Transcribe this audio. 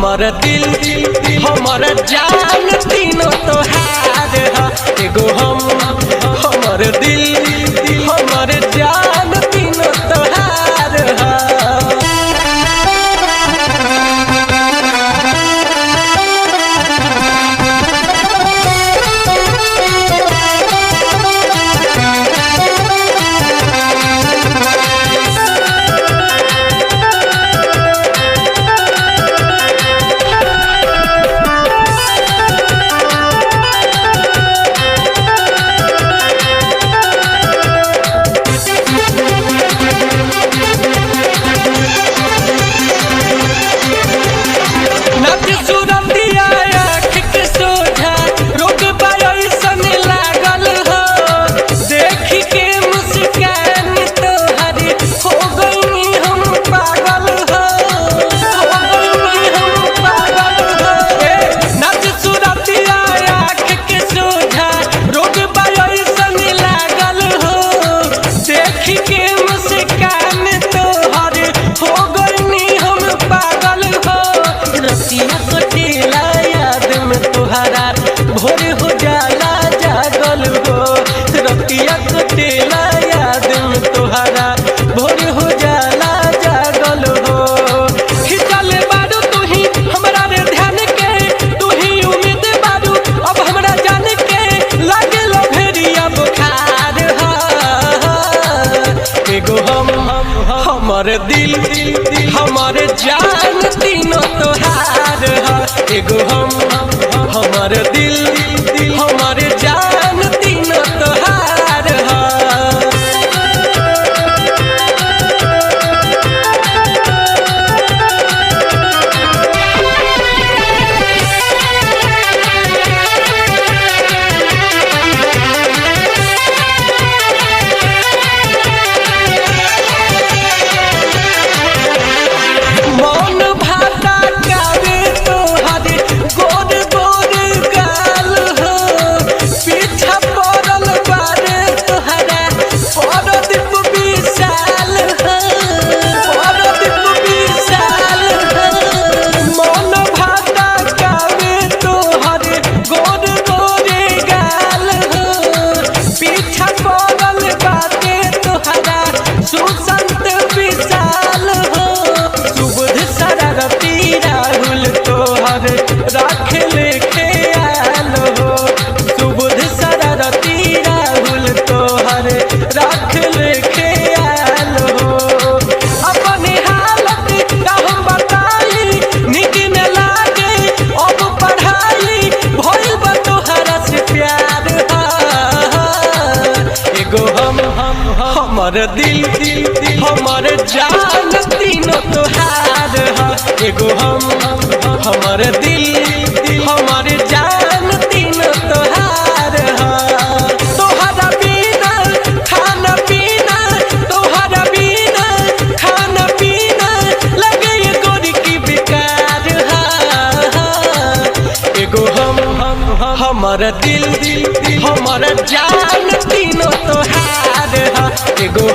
हमर दिल हमर जान तीनों तोहार हा। एगो हमर दिल हमर जान तीनों तोहार हा। भोर हो जाला जागल हो रतिया कटेला याद में तोहरा भोर हो जाला जागल हो। खिंचल बारू तू ही हमरा रे ध्यान के तू ही उम्मीद बारू अब हमरा जान के लागे लो भेड़िया बुखार हा। एगो हमर दिल हमर जान तीनों तोहार हा। एगो हमर दिल हमर जान तीनों तोहार हा। मन भाता कावे तोहर गोर गोर गाल हो पीछा पड़ल बारे तोहरा परदीप विशाल हो परदीप विशाल हो। मन भाता कावे तोहर गोर गोर गाल हो पीछा पड़ल बारे तोहरा सुशांत विशाल हो। सुबुध शरारती राहुल तोहर राख लेके आल हो सुबुध शरारती राहुल तोहर राख लेके आल हो। अपने हालत का हम बताई निक न लागे अब पढ़ाई भइल बा तोहरा से प्यार हा। एगो हमर दिल हमर जान तीनों तोहार हा। एगो हमर दिल हमर जान तीनों तोहार हा। तोहरा बिना खाना पीना तोहरा बिना खाना पीना लगे गोरी की बेकार हा। एगो हमर दिल हमर जान तीनों तोहार हा। एगो